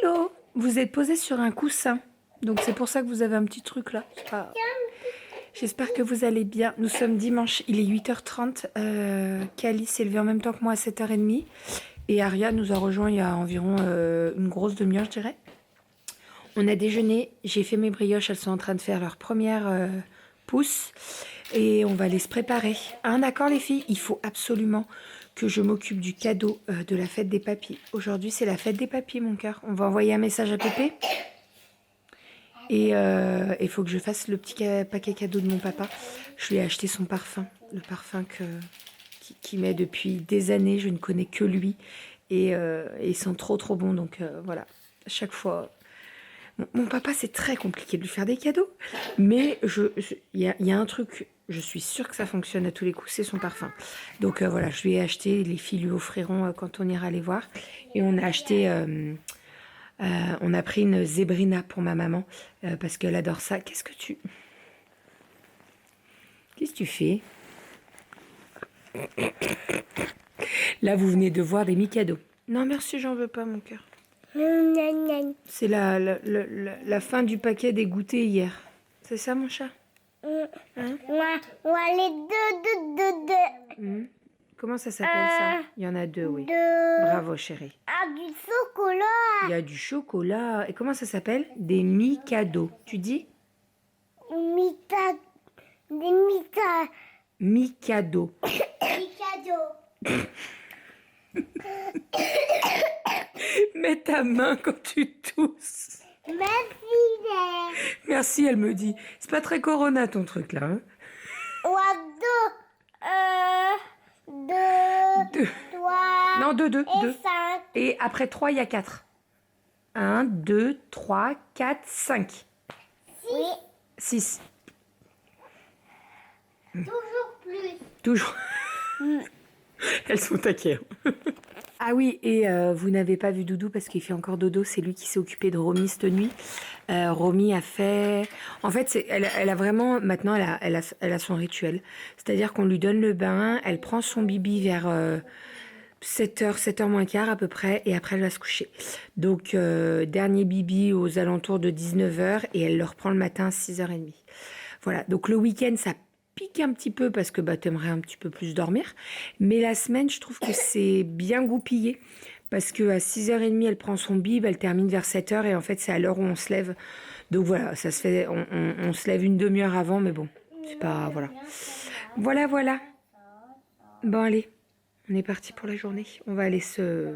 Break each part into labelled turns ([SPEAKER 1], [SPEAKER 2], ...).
[SPEAKER 1] Hello! Vous êtes posé sur un coussin. Donc c'est pour ça que vous avez un petit truc là. J'espère que vous allez bien. Nous sommes dimanche, il est 8h30. Kali s'est levée en même temps que moi à 7h30. Et Aria nous a rejoint il y a environ une grosse demi-heure, je dirais. On a déjeuné, j'ai fait mes brioches, elles sont en train de faire leur première pousse. Et on va aller se préparer. Ah d'accord les filles, il faut absolument que je m'occupe du cadeau de la fête des papis. Aujourd'hui c'est la fête des papis mon cœur. On va envoyer un message à Pépé. Et il faut que je fasse le petit paquet cadeau de mon papa. Je lui ai acheté son parfum. Le parfum qu'il met depuis des années. Je ne connais que lui. Et ils sont trop bons. Donc voilà, à chaque fois... Mon papa, c'est très compliqué de lui faire des cadeaux. Mais il y a un truc, je suis sûre que ça fonctionne à tous les coups, c'est son parfum. Donc voilà, je lui ai acheté, les filles lui offriront quand on ira les voir. Et on a acheté... on a pris une zébrina pour ma maman parce qu'elle adore ça. Qu'est-ce que tu fais? Là, vous venez de voir des Mikado. Non, merci, j'en veux pas, mon cœur. C'est la fin du paquet des goûters hier. C'est ça, mon chat?
[SPEAKER 2] Hein? Les deux.
[SPEAKER 1] Comment ça s'appelle ça? Il y en a deux, oui. Bravo, chérie.
[SPEAKER 2] Ah, du chocolat.
[SPEAKER 1] Il y a du chocolat. Et comment ça s'appelle? Des Mikado. Tu dis?
[SPEAKER 2] Des Mikado.
[SPEAKER 1] Mikado. Mets ta main quand tu tousses.
[SPEAKER 2] Merci.
[SPEAKER 1] Merci, elle me dit. C'est pas très corona ton truc là. Hein?
[SPEAKER 2] Deux. 3.
[SPEAKER 1] Non, deux.
[SPEAKER 2] Et 5.
[SPEAKER 1] Et après 3, il y a 4. 1, 2, 3, 4, 5.
[SPEAKER 2] Oui.
[SPEAKER 1] 6.
[SPEAKER 2] Toujours plus.
[SPEAKER 1] Toujours. Elles sont taquées. Ah oui, et vous n'avez pas vu Doudou parce qu'il fait encore dodo. C'est lui qui s'est occupé de Romy cette nuit. Romy a fait... En fait, elle a vraiment... Maintenant, elle a son rituel. C'est-à-dire qu'on lui donne le bain, elle prend son bibi vers 7h moins quart à peu près, et après elle va se coucher. Donc, dernier bibi aux alentours de 19h, et elle le reprend le matin à 6h30. Voilà, donc le week-end, ça pique un petit peu parce que bah, t'aimerais un petit peu plus dormir. Mais la semaine, je trouve que c'est bien goupillé. Parce qu'à 6h30, elle prend son bib, elle termine vers 7h et en fait, c'est à l'heure où on se lève. Donc voilà, ça se fait, on se lève une demi-heure avant, mais bon, c'est pas, voilà. Voilà. Bon, allez, on est parti pour la journée. On va aller se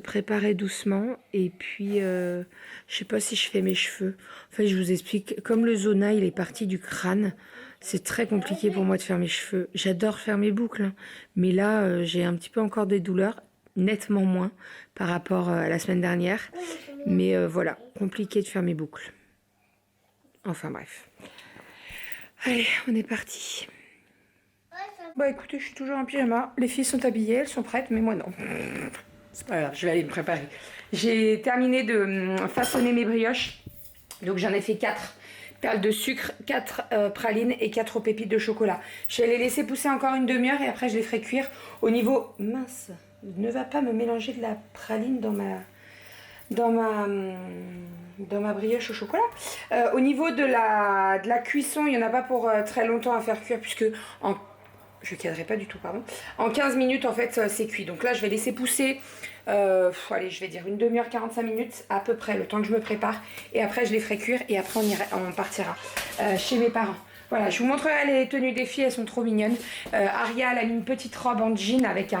[SPEAKER 1] préparer doucement. Et puis, je sais pas si je fais mes cheveux. En fait, je vous explique, comme le zona, il est parti du crâne, c'est très compliqué pour moi de faire mes cheveux. J'adore faire mes boucles, hein, mais là, j'ai un petit peu encore des douleurs. Nettement moins par rapport à la semaine dernière. Mais voilà, compliqué de faire mes boucles. Enfin bref. Allez, on est parti. Bah écoutez, je suis toujours en pyjama. Les filles sont habillées, elles sont prêtes, mais moi non. C'est pas grave, je vais aller me préparer. J'ai terminé de façonner mes brioches. Donc j'en ai fait 4 perles de sucre, 4 pralines et 4 pépites de chocolat. Je vais les laisser pousser encore une demi-heure et après je les ferai cuire au niveau... Mince, ne va pas me mélanger de la praline dans ma brioche au chocolat. Au niveau de la cuisson, il n'y en a pas pour très longtemps à faire cuire puisque je cadrerai pas du tout, pardon. En 15 minutes, en fait, c'est cuit. Donc là, je vais laisser pousser, allez, je vais dire une demi-heure, 45 minutes à peu près, le temps que je me prépare. Et après, je les ferai cuire et après, on partira chez mes parents. Voilà, je vous montrerai les tenues des filles, elles sont trop mignonnes. Aria, elle a mis une petite robe en jean avec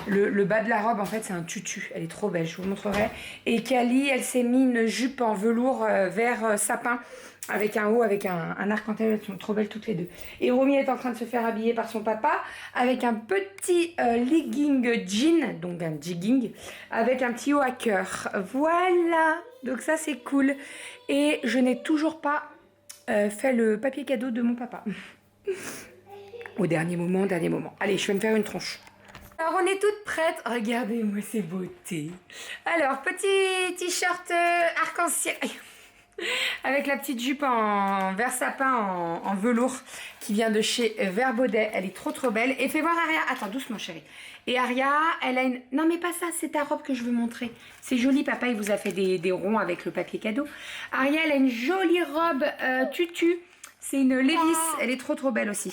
[SPEAKER 1] le bas de la robe, en fait, c'est un tutu. Elle est trop belle, je vous montrerai. Et Kali, elle s'est mis une jupe en velours vert sapin avec un haut, avec un arc-en-ciel. Elles sont trop belles toutes les deux. Et Romy est en train de se faire habiller par son papa avec un petit legging jean, donc un jegging, avec un petit haut à cœur. Voilà, donc ça c'est cool. Et je n'ai toujours pas fait le papier cadeau de mon papa. Au dernier moment. Allez, je vais me faire une tronche. Alors on est toutes prêtes, regardez-moi ces beautés. Alors petit t-shirt arc-en-ciel. Avec la petite jupe en vert sapin en velours qui vient de chez Verbaudet. Elle est trop belle. Et fais voir Aria. Attends, doucement chérie. Et Aria, elle a une... Non mais pas ça, c'est ta robe que je veux montrer. C'est joli, papa il vous a fait des ronds avec le papier cadeau. Aria, elle a une jolie robe tutu. C'est une Levi's. Elle est trop belle aussi.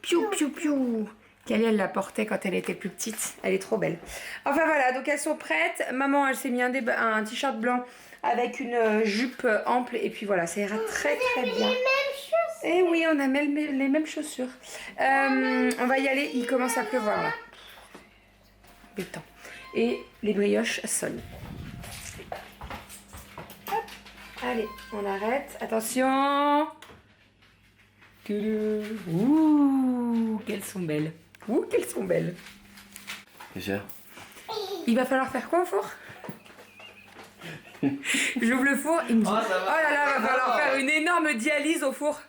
[SPEAKER 1] Piou, piou, piou. Kelly, elle la portait quand elle était plus petite. Elle est trop belle. Enfin voilà, donc elles sont prêtes. Maman, elle s'est mis un t-shirt blanc avec une jupe ample. Et puis voilà, ça ira très bien. Et oui, on a les mêmes chaussures. On va y aller, il commence à pleuvoir là. Béton. Et les brioches sonnent. Hop. Allez, on arrête. Attention. Ouh, qu'elles sont belles. Ouh, qu'elles sont belles.
[SPEAKER 3] Déjà.
[SPEAKER 1] Il va falloir faire quoi au four? J'ouvre le four, il me dit, oh là là, va falloir faire une énorme dialyse au four.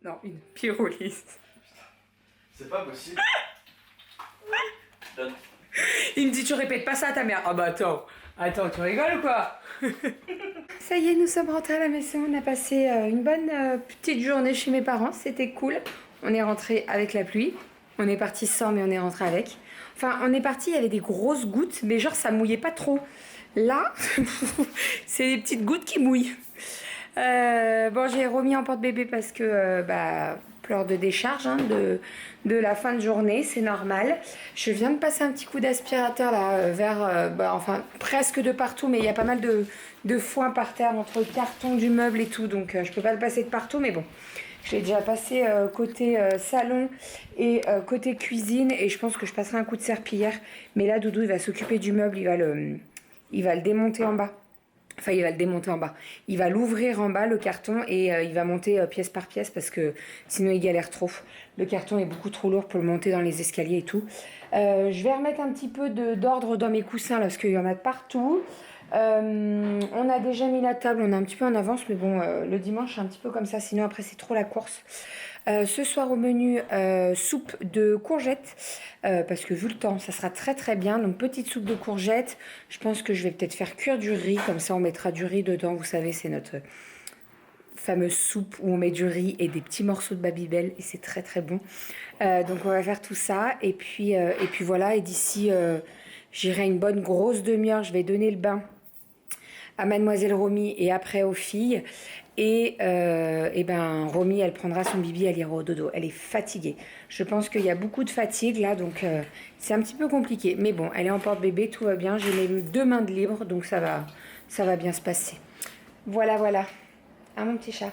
[SPEAKER 1] Non, une pyrolyse.
[SPEAKER 3] C'est pas possible.
[SPEAKER 1] Il me dit, tu répètes pas ça à ta mère. Ah bah attends, tu rigoles ou quoi? Ça y est, nous sommes rentrés à la maison. On a passé une bonne petite journée chez mes parents. C'était cool. On est rentré avec la pluie. On est parti sans, mais on est rentré avec. Enfin, on est parti, il y avait des grosses gouttes, mais genre ça mouillait pas trop. Là, c'est des petites gouttes qui mouillent. Bon, j'ai remis en porte-bébé parce que pleurs de décharge hein, de la fin de journée, c'est normal. Je viens de passer un petit coup d'aspirateur là vers, enfin presque de partout, mais il y a pas mal de foin par terre entre le carton du meuble et tout, donc je peux pas le passer de partout, mais bon. Je l'ai déjà passé côté salon et côté cuisine, et je pense que je passerai un coup de serpillière. Mais là, Doudou, il va s'occuper du meuble, il va le démonter en bas. Enfin, il va le démonter en bas. Il va l'ouvrir en bas, le carton, et il va monter pièce par pièce parce que sinon il galère trop. Le carton est beaucoup trop lourd pour le monter dans les escaliers et tout. Je vais remettre un petit peu d'ordre dans mes coussins là, parce qu'il y en a de partout. On a déjà mis la table, on est un petit peu en avance, mais bon, le dimanche c'est un petit peu comme ça, sinon après c'est trop la course. Ce soir au menu, soupe de courgettes, parce que vu le temps, ça sera très bien. Donc petite soupe de courgettes, je pense que je vais peut-être faire cuire du riz, comme ça on mettra du riz dedans, vous savez, c'est notre fameuse soupe où on met du riz et des petits morceaux de Babybel, et c'est très bon. Donc on va faire tout ça, et puis voilà, et d'ici, j'irai une bonne grosse demi-heure, je vais donner le bain à Mademoiselle Romy et après aux filles. Et Romy, elle prendra son bibi, elle ira au dodo. Elle est fatiguée. Je pense qu'il y a beaucoup de fatigue là, donc c'est un petit peu compliqué. Mais bon, elle est en porte-bébé, tout va bien. J'ai mes 2 mains de libre, donc ça va bien se passer. Voilà. Ah mon petit chat.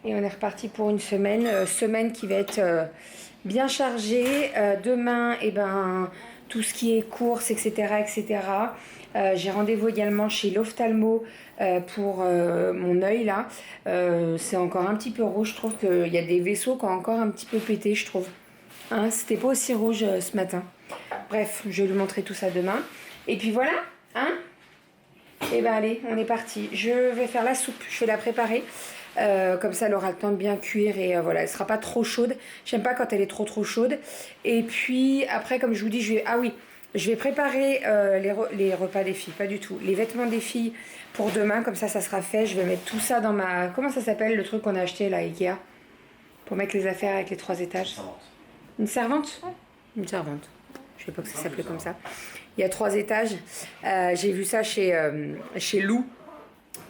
[SPEAKER 1] Et on est reparti pour une semaine qui va être bien chargée. Demain, tout ce qui est courses, etc. J'ai rendez-vous également chez l'ophtalmo pour mon œil là. C'est encore un petit peu rouge, je trouve qu'il y a des vaisseaux qui ont encore un petit peu pété, je trouve. Hein, c'était pas aussi rouge ce matin. Bref, je vais lui montrer tout ça demain. Et puis voilà, hein. Et allez, on est parti. Je vais faire la soupe, je vais la préparer. Comme ça elle aura le temps de bien cuire et voilà, elle sera pas trop chaude. J'aime pas quand elle est trop chaude. Et puis après, comme je vous dis, je vais préparer les repas des filles, pas du tout. Les vêtements des filles pour demain, comme ça sera fait. Je vais mettre tout ça dans ma... Comment ça s'appelle le truc qu'on a acheté là, Ikea? Pour mettre les affaires avec les 3 étages. Une servante? Une servante. Je sais pas que ça s'appelait comme ça. Il y a 3 étages. J'ai vu ça chez Lou,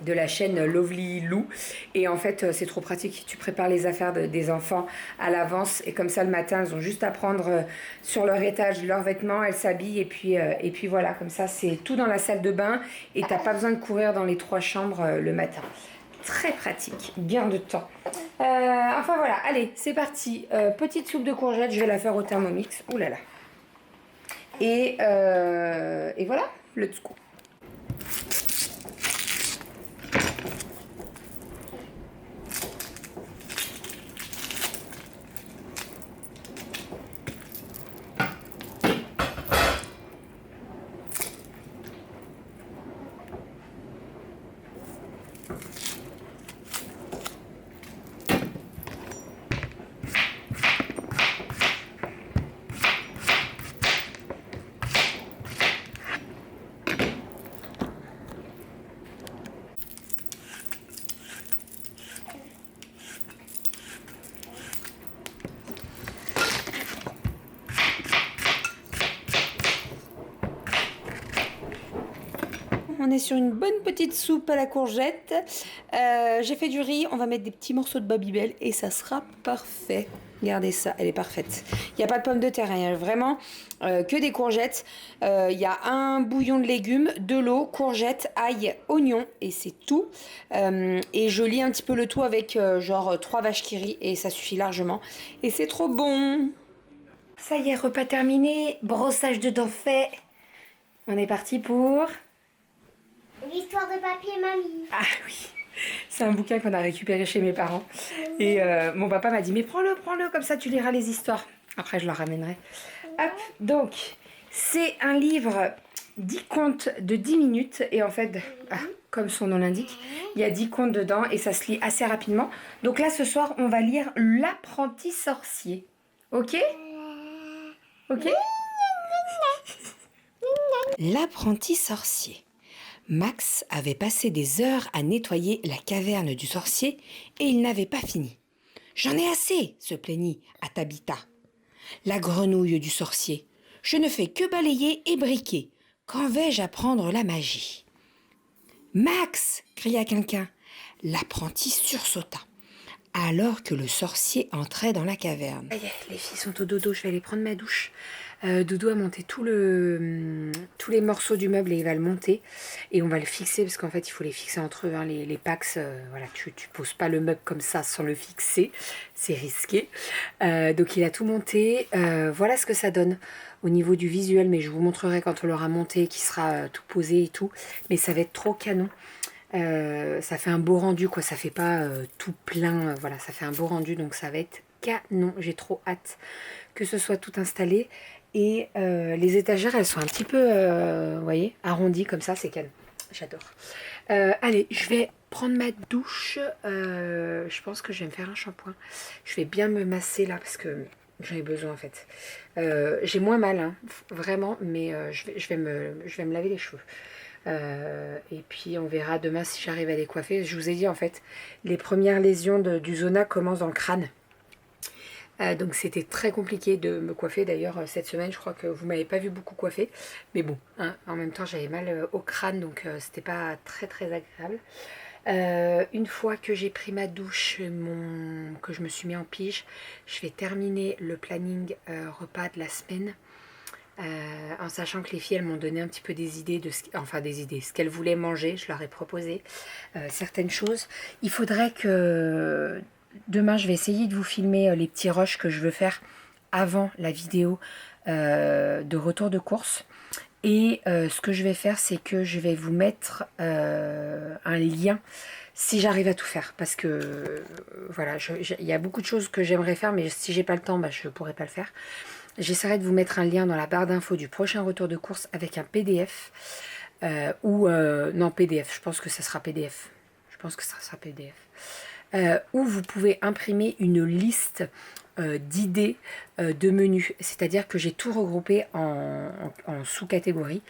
[SPEAKER 1] de la chaîne Lovely Lou, et en fait c'est trop pratique, tu prépares les affaires des enfants à l'avance et comme ça le matin elles ont juste à prendre sur leur étage leurs vêtements, elles s'habillent et puis voilà, comme ça c'est tout dans la salle de bain et t'as pas besoin de courir dans les 3 chambres le matin. Très pratique, bien de temps. Enfin voilà, allez c'est parti. Petite soupe de courgettes, je vais la faire au Thermomix. Ouh là là. Et voilà, let's go. on est sur une bonne petite soupe à la courgette. J'ai fait du riz, on va mettre des petits morceaux de Babybel et ça sera parfait. Regardez ça, elle est parfaite. Il n'y a pas de pommes de terre, il y a vraiment que des courgettes. Il y a un bouillon de légumes, de l'eau, courgettes, ail, oignons et c'est tout. Et je lis un petit peu le tout avec genre 3 vaches qui rient et ça suffit largement. Et c'est trop bon. Ça y est, repas terminé, brossage de dents fait. On est parti pour...
[SPEAKER 2] L'histoire de papier mamie.
[SPEAKER 1] Ah oui, c'est un bouquin qu'on a récupéré chez mes parents. Et mon papa m'a dit, mais prends-le, comme ça tu liras les histoires. Après, je leur ramènerai. Hop, donc, c'est un livre 10 contes de 10 minutes. Et en fait, comme son nom l'indique, il y a 10 contes dedans et ça se lit assez rapidement. Donc là, ce soir, on va lire L'apprenti sorcier. Ok? Ok? L'apprenti sorcier. Max avait passé des heures à nettoyer la caverne du sorcier et il n'avait pas fini. « J'en ai assez !» se plaignit à Tabitha. La grenouille du sorcier. « Je ne fais que balayer et briquer. Quand vais-je apprendre la magie ?»« Max !» cria quelqu'un. L'apprenti sursauta, alors que le sorcier entrait dans la caverne. « Les filles sont au dodo, je vais aller prendre ma douche. » Doudou a monté tous les morceaux du meuble et il va le monter et on va le fixer parce qu'en fait il faut les fixer entre eux, hein, les Pax, voilà, tu poses pas le meuble comme ça sans le fixer, c'est risqué. Donc il a tout monté, voilà ce que ça donne au niveau du visuel, mais je vous montrerai quand on l'aura monté, qui sera tout posé et tout, mais ça va être trop canon. Ça fait un beau rendu quoi, ça fait pas tout plein, voilà, ça fait un beau rendu, donc ça va être canon. J'ai trop hâte que ce soit tout installé. Et les étagères, elles sont un petit peu, vous voyez, arrondies comme ça, c'est canon. J'adore. Allez, je vais prendre ma douche. Je pense que je vais me faire un shampoing. Je vais bien me masser là parce que j'en ai besoin en fait. J'ai moins mal, hein, vraiment, mais je vais me laver les cheveux. Et puis on verra demain si j'arrive à les coiffer. Je vous ai dit en fait, les premières lésions du zona commencent dans le crâne. Donc c'était très compliqué de me coiffer. D'ailleurs cette semaine je crois que vous m'avez pas vu beaucoup coiffer. Mais bon, hein, en même temps j'avais mal au crâne donc c'était pas très agréable. Une fois que j'ai pris ma douche, que je me suis mis en pige, je vais terminer le planning repas de la semaine. En sachant que les filles elles m'ont donné un petit peu des idées, ce qu'elles voulaient manger. Je leur ai proposé certaines choses. Il faudrait que... Demain, je vais essayer de vous filmer les petits rushs que je veux faire avant la vidéo de retour de course. Et ce que je vais faire, c'est que je vais vous mettre un lien si j'arrive à tout faire. Parce que voilà, il y a beaucoup de choses que j'aimerais faire, mais si j'ai pas le temps, je ne pourrai pas le faire. J'essaierai de vous mettre un lien dans la barre d'infos du prochain retour de course avec un PDF. Non, PDF, je pense que ça sera PDF. Où vous pouvez imprimer une liste d'idées de menus. C'est-à-dire que j'ai tout regroupé en sous-catégories.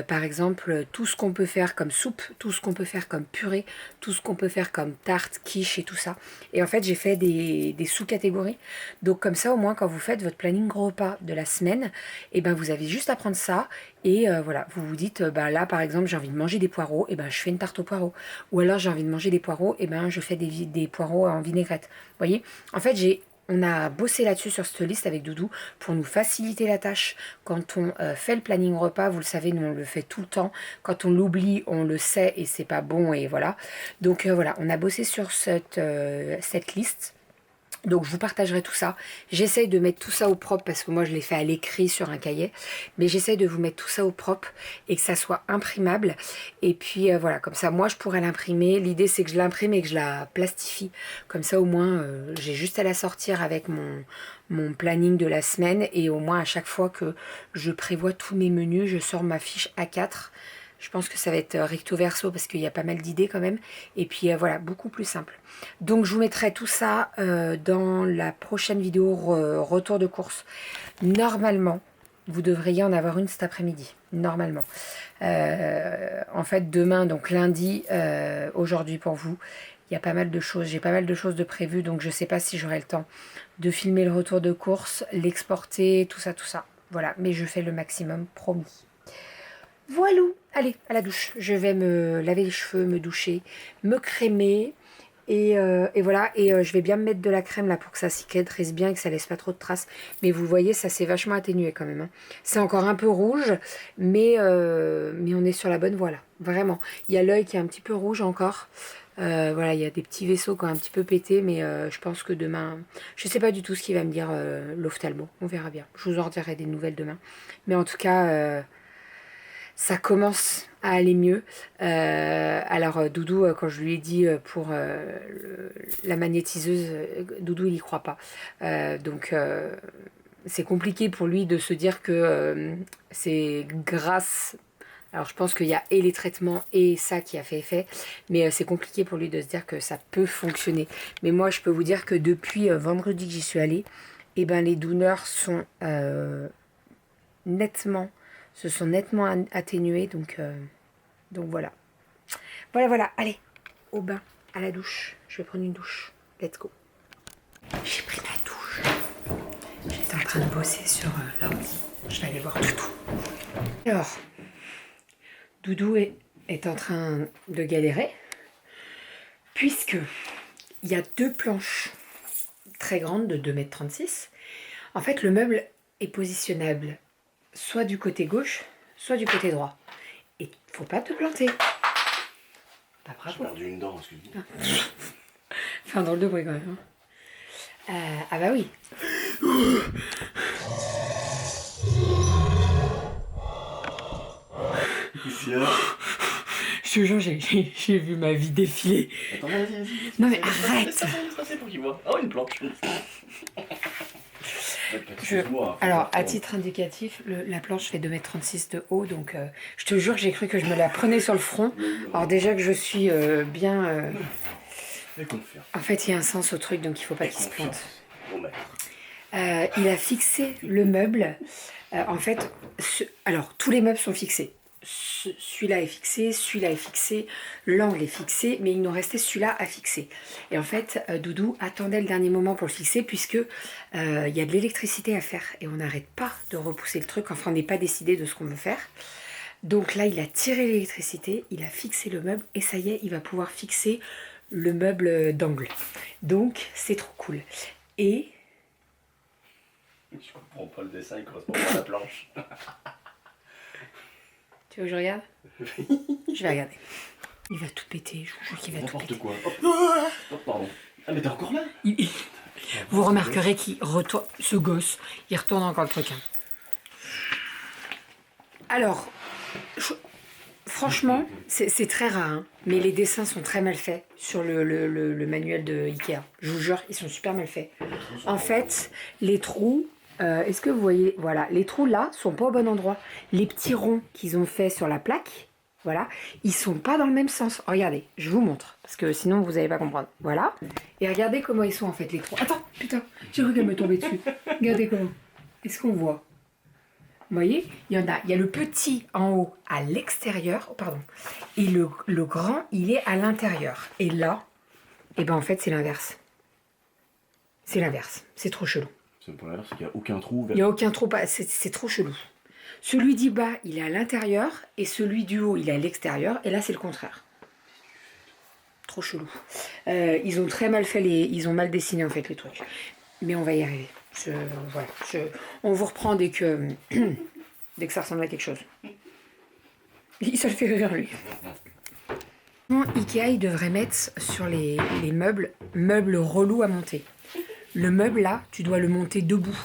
[SPEAKER 1] Par exemple, tout ce qu'on peut faire comme soupe, tout ce qu'on peut faire comme purée, tout ce qu'on peut faire comme tarte, quiche et tout ça. Et en fait, j'ai fait des sous-catégories. Donc comme ça, au moins, quand vous faites votre planning repas de la semaine, et ben, vous avez juste à prendre ça. Et voilà, vous vous dites, là par exemple, j'ai envie de manger des poireaux, et ben je fais une tarte aux poireaux. Ou alors j'ai envie de manger des poireaux, et ben je fais des poireaux en vinaigrette. Vous voyez, en fait, on a bossé là-dessus sur cette liste avec Doudou pour nous faciliter la tâche. Quand on fait le planning repas, vous le savez, nous on le fait tout le temps. Quand on l'oublie, on le sait et c'est pas bon et voilà. Donc voilà, on a bossé sur cette liste. Donc je vous partagerai tout ça. J'essaye de mettre tout ça au propre parce que moi je l'ai fait à l'écrit sur un cahier. Mais j'essaye de vous mettre tout ça au propre et que ça soit imprimable. Et puis voilà, comme ça moi je pourrais l'imprimer. L'idée c'est que je l'imprime et que je la plastifie. Comme ça au moins j'ai juste à la sortir avec mon planning de la semaine. Et au moins à chaque fois que je prévois tous mes menus, je sors ma fiche A4. Je pense que ça va être recto verso parce qu'il y a pas mal d'idées quand même. Et puis voilà, beaucoup plus simple. Donc je vous mettrai tout ça dans la prochaine vidéo retour de course. Normalement, vous devriez en avoir une cet après-midi. Normalement. En fait, demain, donc lundi, aujourd'hui pour vous, il y a pas mal de choses. J'ai pas mal de choses de prévues. Donc je ne sais pas si j'aurai le temps de filmer le retour de course, l'exporter, tout ça, tout ça. Voilà, mais je fais le maximum, promis. Voilà, allez, à la douche. Je vais me laver les cheveux, me doucher, me crémer. Et voilà, je vais bien me mettre de la crème là pour que ça cicatrise bien et que ça laisse pas trop de traces. Mais vous voyez, ça s'est vachement atténué quand même, hein. C'est encore un peu rouge, mais on est sur la bonne voie là, vraiment. Il y a l'œil qui est un petit peu rouge encore. Voilà, il y a des petits vaisseaux qui ont un petit peu pété, mais je pense que demain, je sais pas du tout ce qu'il va me dire l'ophtalmo. On verra bien. Je vous en dirai des nouvelles demain. Mais en tout cas, ça commence à aller mieux. Alors Doudou, quand je lui ai dit pour la magnétiseuse, Doudou il y croit pas. Donc c'est compliqué pour lui de se dire que c'est grâce. Alors je pense qu'il y a et les traitements et ça qui a fait effet, mais c'est compliqué pour lui de se dire que ça peut fonctionner. Mais moi je peux vous dire que depuis vendredi que j'y suis allée, eh ben, les douleurs sont nettement se sont nettement atténuées, donc voilà. Voilà, allez, au bain, à la douche. Je vais prendre une douche. Let's go. J'ai pris ma douche. J'étais en train de bosser sur l'ordi. Je vais aller voir Doudou. Alors, Doudou est en train de galérer, puisque il y a 2 planches très grandes de 2,36 m. En fait, le meuble est positionnable soit du côté gauche, soit du côté droit. Et faut pas te planter. Bah,
[SPEAKER 3] J'ai perdu une dent, excuse-moi.
[SPEAKER 1] Enfin, dans le bruit quand même. Ah bah oui. Je te jure, j'ai vu ma vie défiler.
[SPEAKER 3] Attends, vas-y.
[SPEAKER 1] Non mais arrête.
[SPEAKER 3] C'est pour qu'il voit. Oh, une planche.
[SPEAKER 1] Alors, à titre indicatif, la planche fait 2,36 m de haut, donc je te jure que j'ai cru que je me la prenais sur le front. Alors déjà que je suis bien... En fait, il y a un sens au truc, donc il faut pas qu'il se plante. Il a fixé le meuble. En fait, alors tous les meubles sont fixés. Celui-là est fixé, celui-là est fixé, l'angle est fixé, mais il nous restait celui-là à fixer. Et en fait, Doudou attendait le dernier moment pour le fixer, puisque il y a de l'électricité à faire et on n'arrête pas de repousser le truc. Enfin, on n'est pas décidé de ce qu'on veut faire. Donc là, il a tiré l'électricité, il a fixé le meuble et ça y est, il va pouvoir fixer le meuble d'angle. Donc, c'est trop cool. Et...
[SPEAKER 3] Je comprends pas le dessin, il correspond pas à la planche.
[SPEAKER 1] Tu veux que je regarde? Je vais regarder. Il va tout péter, je vous jure qu'il va tout péter.
[SPEAKER 3] N'importe quoi. Oh, pardon. Ah, mais t'es encore là?
[SPEAKER 1] Vous remarquerez qu'il retourne, ce gosse, il retourne encore le truc. Hein. Alors, franchement, c'est très rare, hein, mais les dessins sont très mal faits sur le manuel de Ikea. Je vous jure, ils sont super mal faits. En fait, les trous, est-ce que vous voyez, voilà, les trous là sont pas au bon endroit. Les petits ronds qu'ils ont fait sur la plaque, voilà, ils sont pas dans le même sens. Regardez, je vous montre, parce que sinon vous n'allez pas comprendre. Voilà, et regardez comment ils sont en fait les trous. Attends, putain, j'ai cru qu'elle me tombait dessus. Regardez comment. Est-ce qu'on voit? Vous voyez, il y a le petit en haut à l'extérieur, oh, pardon, et le grand, il est à l'intérieur. Et là, et ben en fait, c'est l'inverse. C'est l'inverse, c'est trop chelou.
[SPEAKER 3] C'est pas l'inverse, c'est qu'il n'y a aucun trou.
[SPEAKER 1] Il n'y a aucun trou, c'est trop chelou. Celui du bas, il est à l'intérieur, et celui du haut, il est à l'extérieur, et là, c'est le contraire. Trop chelou. Ils ont très mal fait ils ont mal dessiné en fait les trucs. Mais on va y arriver. Voilà, on vous reprend dès que ça ressemble à quelque chose. Ça le fait rire lui. Ikea, il devrait mettre sur les meubles relous à monter. Le meuble là, tu dois le monter debout.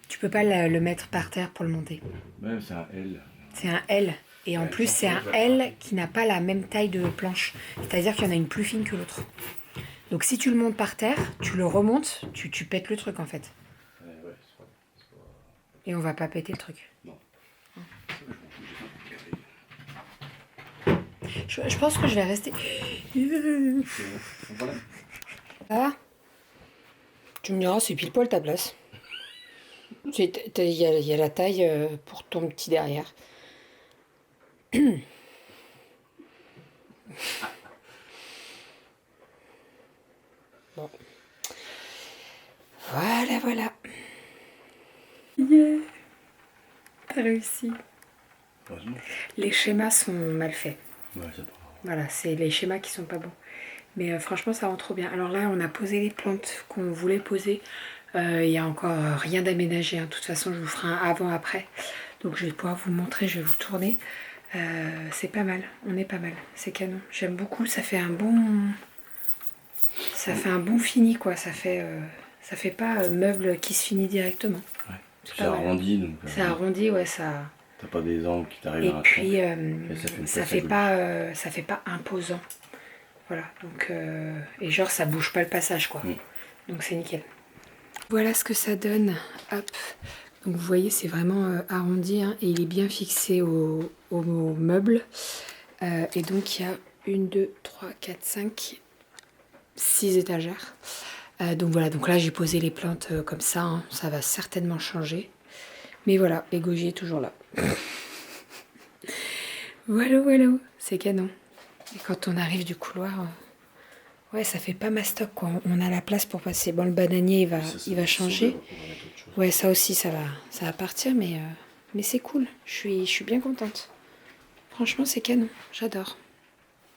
[SPEAKER 1] Tu peux pas le mettre par terre pour le monter.
[SPEAKER 3] Ouais, c'est un L.
[SPEAKER 1] C'est un L. Et en plus, c'est un L qui n'a pas la même taille de planche. C'est-à-dire qu'il y en a une plus fine que l'autre. Donc si tu le montes par terre, tu le remontes, tu pètes le truc en fait.
[SPEAKER 3] Ouais, c'est pas...
[SPEAKER 1] Et on va pas péter le truc.
[SPEAKER 3] Non.
[SPEAKER 1] Je pense que je vais rester...
[SPEAKER 3] Voilà.
[SPEAKER 1] Ah, tu me diras, c'est pile poil ta place. Il y a la taille pour ton petit derrière. Bon. Voilà. Yeah. T'as réussi.
[SPEAKER 3] Heureusement.
[SPEAKER 1] Les schémas sont mal faits.
[SPEAKER 3] Ouais, c'est pas grave.
[SPEAKER 1] Voilà, c'est les schémas qui sont pas bons. Mais franchement, ça rend trop bien. Alors là, on a posé les plantes qu'on voulait poser. Il y a encore rien d'aménagé. Hein. De toute façon, je vous ferai un avant-après. Donc je vais pouvoir vous montrer, je vais vous tourner. C'est pas mal, on est pas mal. C'est canon. J'aime beaucoup, ça fait un bon... Ça fait un bon fini, quoi. Ça fait pas meuble qui se finit directement.
[SPEAKER 3] Ouais.
[SPEAKER 1] C'est
[SPEAKER 3] C'est
[SPEAKER 1] pas mal.
[SPEAKER 3] arrondi, donc.
[SPEAKER 1] C'est arrondi, ouais, ça...
[SPEAKER 3] T'as pas des angles qui t'arrivent
[SPEAKER 1] Et
[SPEAKER 3] à un
[SPEAKER 1] puis,
[SPEAKER 3] ça fait une place
[SPEAKER 1] ça fait pas imposant. Voilà, donc... et genre, ça bouge pas le passage, quoi. Donc c'est nickel. Voilà ce que ça donne. Hop. Donc vous voyez, c'est vraiment arrondi, hein, et il est bien fixé au meuble. Et donc il y a 1, 2, 3, 4, 5, 6 étagères. Donc voilà, donc là j'ai posé les plantes comme ça, hein, ça va certainement changer. Mais voilà, et Goji est toujours là. Voilà, c'est canon. Et quand on arrive du couloir, ouais, ça fait pas mastoc, quoi. On a la place pour passer. Bon, le bananier, il va changer. Ouais, ça aussi, ça va partir, mais c'est cool. Je suis bien contente. Franchement, c'est canon. J'adore.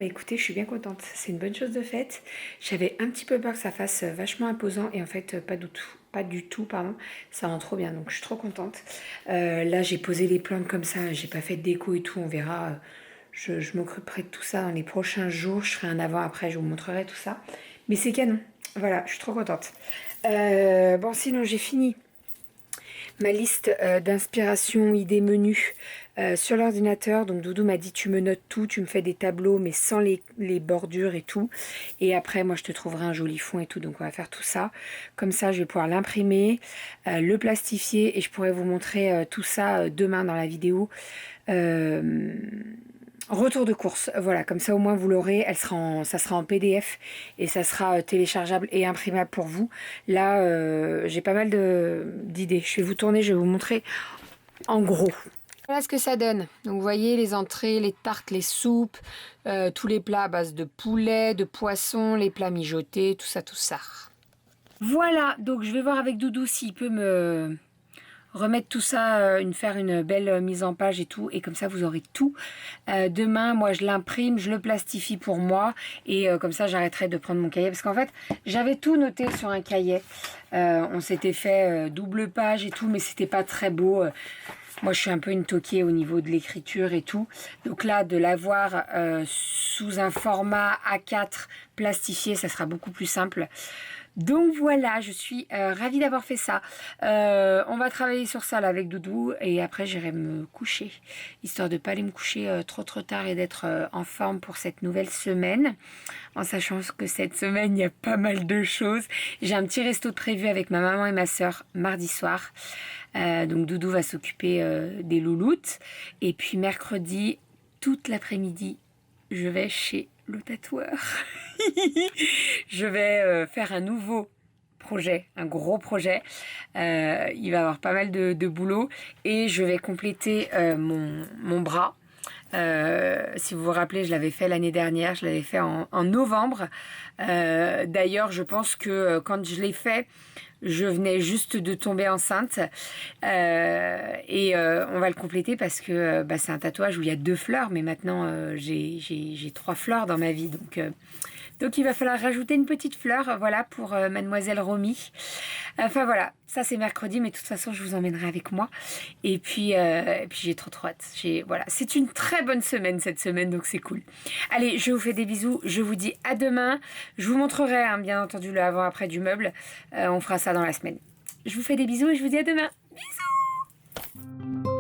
[SPEAKER 1] Bah, écoutez, je suis bien contente. C'est une bonne chose de faite. J'avais un petit peu peur que ça fasse vachement imposant, et en fait, pas du tout. Pas du tout, pardon. Ça rend trop bien, donc je suis trop contente. Là, j'ai posé les plantes comme ça. J'ai pas fait de déco et tout. On verra. Je m'occuperai de tout ça dans les prochains jours. Je ferai un avant-après. Je vous montrerai tout ça. Mais c'est canon. Voilà, je suis trop contente. Bon, sinon, j'ai fini ma liste d'inspiration, idées menus sur l'ordinateur. Donc Doudou m'a dit tu me notes tout, tu me fais des tableaux mais sans les bordures et tout. Et après moi je te trouverai un joli fond et tout. Donc on va faire tout ça. Comme ça je vais pouvoir l'imprimer, le plastifier et je pourrai vous montrer tout ça demain dans la vidéo. Retour de course, voilà, comme ça au moins vous l'aurez, ça sera en PDF et ça sera téléchargeable et imprimable pour vous. Là, j'ai pas mal d'idées. Je vais vous tourner, je vais vous montrer en gros. Voilà ce que ça donne. Donc vous voyez les entrées, les tartes, les soupes, tous les plats à base de poulet, de poisson, les plats mijotés, tout ça, tout ça. Voilà, donc je vais voir avec Doudou s'il peut me remettre tout ça, faire une belle mise en page et tout, et comme ça vous aurez tout. Demain, moi je l'imprime, je le plastifie pour moi, et comme ça j'arrêterai de prendre mon cahier, parce qu'en fait j'avais tout noté sur un cahier. On s'était fait double page et tout, mais c'était pas très beau. Moi je suis un peu une toquée au niveau de l'écriture et tout, donc là de l'avoir sous un format A4 plastifié, ça sera beaucoup plus simple. Donc voilà, je suis ravie d'avoir fait ça. On va travailler sur ça là avec Doudou et après j'irai me coucher, histoire de ne pas aller me coucher trop tard et d'être en forme pour cette nouvelle semaine, en sachant que cette semaine il y a pas mal de choses. J'ai un petit resto de prévu avec ma maman et ma soeur mardi soir. Donc Doudou va s'occuper des louloutes et puis mercredi toute l'après-midi je vais chez le tatoueur. Je vais faire un nouveau projet, un gros projet. Il va y avoir pas mal de boulot et je vais compléter mon bras. Si vous vous rappelez, je l'avais fait l'année dernière, je l'avais fait en novembre. D'ailleurs, je pense que quand je l'ai fait, je venais juste de tomber enceinte et on va le compléter parce que c'est un tatouage où il y a 2 fleurs, mais maintenant j'ai 3 fleurs dans ma vie, donc il va falloir rajouter une petite fleur, voilà, pour Mademoiselle Romy. Enfin voilà, ça c'est mercredi, mais de toute façon je vous emmènerai avec moi. Et puis j'ai trop hâte. Voilà, c'est une très bonne semaine cette semaine, donc c'est cool. Allez, je vous fais des bisous, je vous dis à demain. Je vous montrerai hein, bien entendu le avant-après du meuble. On fera ça dans la semaine. Je vous fais des bisous et je vous dis à demain. Bisous!